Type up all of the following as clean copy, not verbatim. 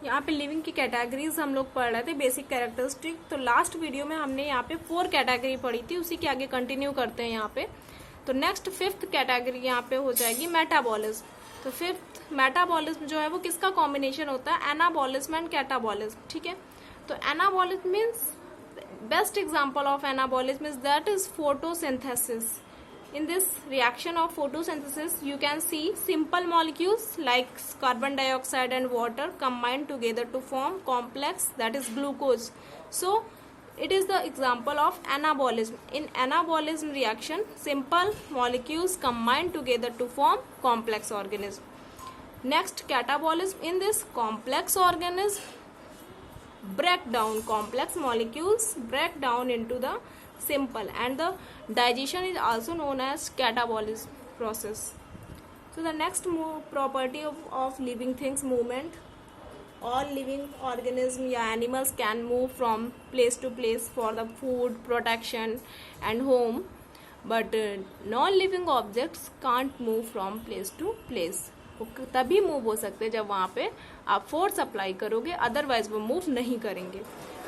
यहाँ पे लिविंग की कैटेगरीज हम लोग पढ़ रहे थे, बेसिक कैरेक्टरिस्टिक। तो लास्ट वीडियो में हमने यहाँ पे 4 कैटेगरी पढ़ी थी, उसी के आगे कंटिन्यू करते हैं यहाँ पे। तो नेक्स्ट 5th कैटेगरी यहाँ पे हो जाएगी मेटाबॉलिज्म। तो 5th मेटाबॉलिज्म जो है वो किसका कॉम्बिनेशन होता है, एनाबॉलिज्म एंड कैटाबॉलिज्म। ठीक है, तो anabolism means best example of anabolism is that is photosynthesis. In this reaction of photosynthesis, you can see simple molecules like carbon dioxide and water combine together to form complex, that is glucose. So, it is the example of anabolism. In anabolism reaction, simple molecules combine together to form complex organism. Next, catabolism. In this complex organism break down, complex molecules break down into the simple, and the digestion is also known as catabolism process. So the next property of living things, movement. All living organism या animals can move from place to place for the food, protection and home, but non-living objects can't move from place to place. वो तभी move हो सकते हैं जब वहाँ पे आप फोर्स अप्लाई करोगे, अदरवाइज वो मूव नहीं करेंगे।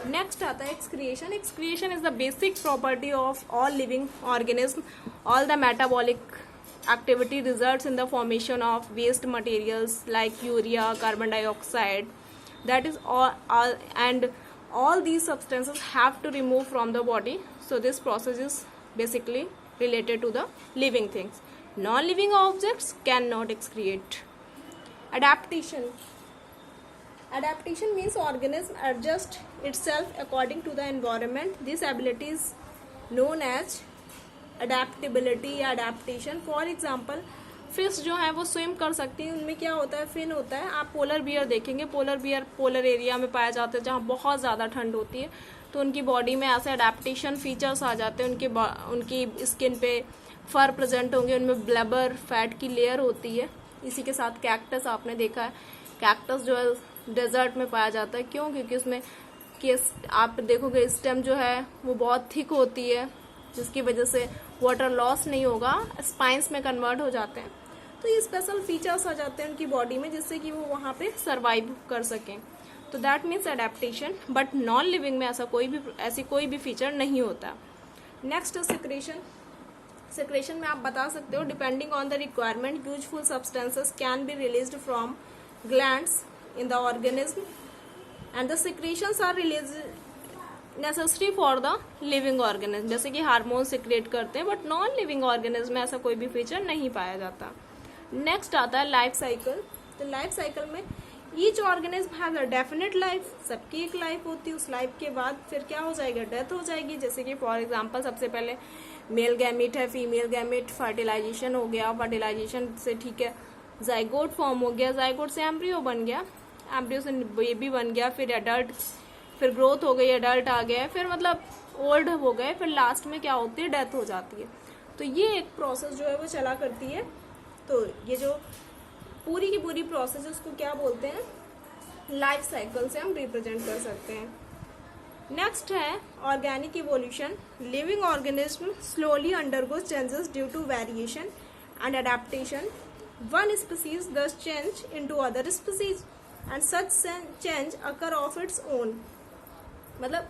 नेक्स्ट आता है excretion. Excretion is the basic property of all living organism. All the metabolic activity results in the formation of waste materials like urea, carbon dioxide, that is all and all these substances have to remove from the body. So this process is basically related to the living things. Non-living objects cannot excrete. Adaptation. Adaptation means organism adjust itself according to the environment. This ability is known as adaptability या adaptation. For example fish जो है वो swim कर सकती है, उनमें क्या होता है, फिन होता है। आप पोलर बियर देखेंगे, पोलर बियर पोलर एरिया में पाया जाता है जहाँ बहुत ज़्यादा ठंड होती है, तो उनकी बॉडी में ऐसे अडेप्टेशन फीचर्स आ जाते हैं। उनकी स्किन पे फर प्रेजेंट होंगे, उनमें ब्लैबर फैट की लेयर होती है। इसी के साथ कैक्टस आपने देखा है, कैक्टस जो है डेजर्ट में पाया जाता है। क्यों? क्योंकि उसमें आप देखोगे स्टेम जो है वो बहुत थिक होती है, जिसकी वजह से वाटर लॉस नहीं होगा, स्पाइंस में कन्वर्ट हो जाते हैं। तो ये स्पेशल फीचर्स आ जाते हैं उनकी बॉडी में जिससे कि वो वहाँ पे सरवाइव कर सकें। तो that means adaptation. But non living में ऐसी कोई भी फीचर नहीं होता। Next secretion. सिक्रेशन में आप बता सकते हो depending on the requirement useful substances can be released from glands in the organism and the secretions are release necessary for the living organism. जैसे कि हार्मोन सिक्रेट करते हैं, बट नॉन लिविंग ऑर्गेनिज्म में ऐसा कोई भी फीचर नहीं पाया जाता। नेक्स्ट आता है लाइफ साइकिल। तो लाइफ साइकिल में each organism has a definite life, सबकी एक लाइफ होती है। उस लाइफ के बाद फिर क्या हो जाएगा, डेथ हो जाएगी। जैसे कि फॉर एग्जाम्पल सबसे पहले मेल गैमेट है, फीमेल गैमेट, फर्टिलाइजेशन हो गया, फर्टिलाइजेशन से ठीक है जाइगोट फॉर्म हो गया, जाइगोट से एम्ब्रियो बन गया, एम्ब्रियो से बेबी बन गया, फिर एडल्ट, फिर ग्रोथ हो गई, एडल्ट आ गया, फिर मतलब ओल्ड हो गए, फिर लास्ट में क्या होती है, डेथ हो जाती है। तो ये एक प्रोसेस जो है वो चला करती है। तो ये जो पूरी की पूरी प्रोसेस है उसको क्या बोलते हैं, लाइफ साइकिल से हम रिप्रेजेंट कर सकते हैं। नेक्स्ट है organic evolution. Living organism slowly undergoes changes due to variation and adaptation. One species does change into other species and such change occur of its own. मतलब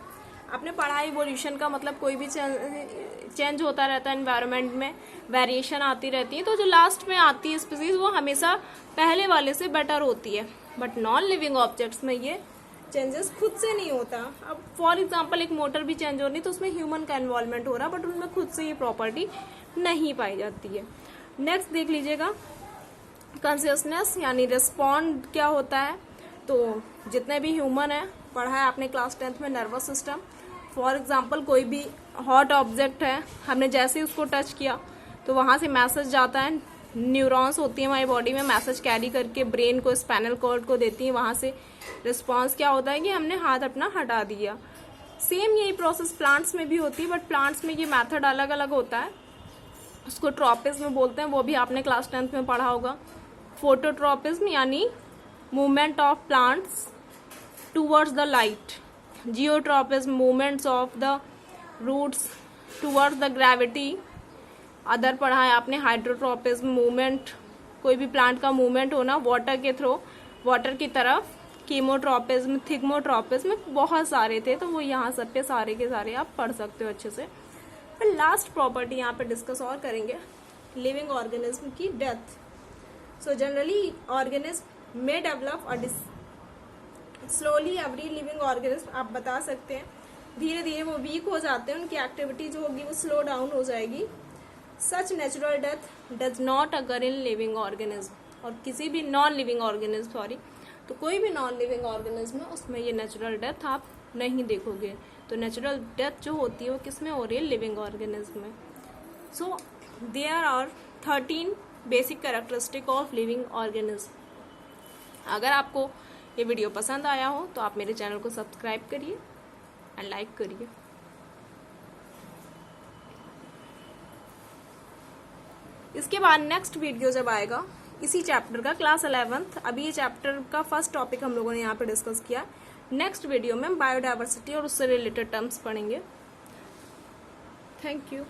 आपने पढ़ा इवोल्यूशन का मतलब कोई भी चेंज होता रहता है एनवायरनमेंट में, वेरिएशन आती रहती है, तो जो लास्ट में आती है स्पीसीज वो हमेशा पहले वाले से बेटर होती है। बट नॉन लिविंग ऑब्जेक्ट्स में ये चेंजेस खुद से नहीं होता। अब फॉर एग्जांपल एक मोटर भी चेंज हो रही तो उसमें ह्यूमन का इन्वॉल्वमेंट हो रहा, बट उनमें खुद से ये प्रॉपर्टी नहीं पाई जाती है। नेक्स्ट देख लीजिएगा कॉन्शियसनेस यानी रिस्पॉन्ड क्या होता है। तो जितने भी ह्यूमन है, पढ़ा है आपने क्लास 10th में, नर्वस सिस्टम। फॉर एग्जांपल कोई भी हॉट ऑब्जेक्ट है, हमने जैसे ही उसको टच किया तो वहाँ से मैसेज जाता है, न्यूरॉन्स होती है हमारी बॉडी में, मैसेज कैरी करके ब्रेन को, स्पाइनल कॉर्ड को देती है। वहाँ से रिस्पॉन्स क्या होता है कि हमने हाथ अपना हटा दिया। सेम यही प्रोसेस प्लांट्स में भी होती है, बट प्लांट्स में ये मैथड अलग अलग होता है। उसको ट्रॉपिज्म बोलते हैं, वो भी आपने क्लास 10th में पढ़ा होगा। फोटोट्रॉपिज्म यानी movement of plants towards the light. Geotropism, movements of the roots towards the gravity. Other पढ़ा है आपने हाइड्रोट्रोपिज्म, मूवमेंट, कोई भी प्लांट का मूवमेंट होना वाटर के थ्रू, वाटर की तरफ कीमोट्रोपिज्म, थिग्मोट्रोपिज्म, बहुत सारे थे, तो वो यहाँ सब पे सारे के सारे आप पढ़ सकते हो अच्छे से। फिर लास्ट प्रॉपर्टी यहाँ पे डिस्कस और करेंगे, लिविंग ऑर्गेनिज्म की डेथ। सो जनरली ऑर्गेनिज्म मे डेवलप और स्लोली एवरी लिविंग ऑर्गेनिज्म, आप बता सकते हैं धीरे धीरे वो वीक हो जाते हैं, उनकी एक्टिविटी जो होगी वो स्लो डाउन हो जाएगी। सच नेचुरल डेथ डज नॉट अगर इन लिविंग ऑर्गेनिज्म, और किसी भी नॉन लिविंग ऑर्गेनिज्म, सॉरी, तो कोई भी नॉन लिविंग ऑर्गेनिज्म है उसमें ये नेचुरल डेथ आप नहीं देखोगे। तो नेचुरल डेथ जो होती है वो किसमें हो रही है, लिविंग ऑर्गेनिज्म में। So there are 13 basic characteristic of living organism. अगर आपको ये वीडियो पसंद आया हो तो आप मेरे चैनल को सब्सक्राइब करिए एंड लाइक करिए। इसके बाद नेक्स्ट वीडियो जब आएगा इसी चैप्टर का, क्लास 11th, अभी ये चैप्टर का फर्स्ट टॉपिक हम लोगों ने यहाँ पे डिस्कस किया। नेक्स्ट वीडियो में बायोडायवर्सिटी और उससे रिलेटेड टर्म्स पढ़ेंगे। Thank you.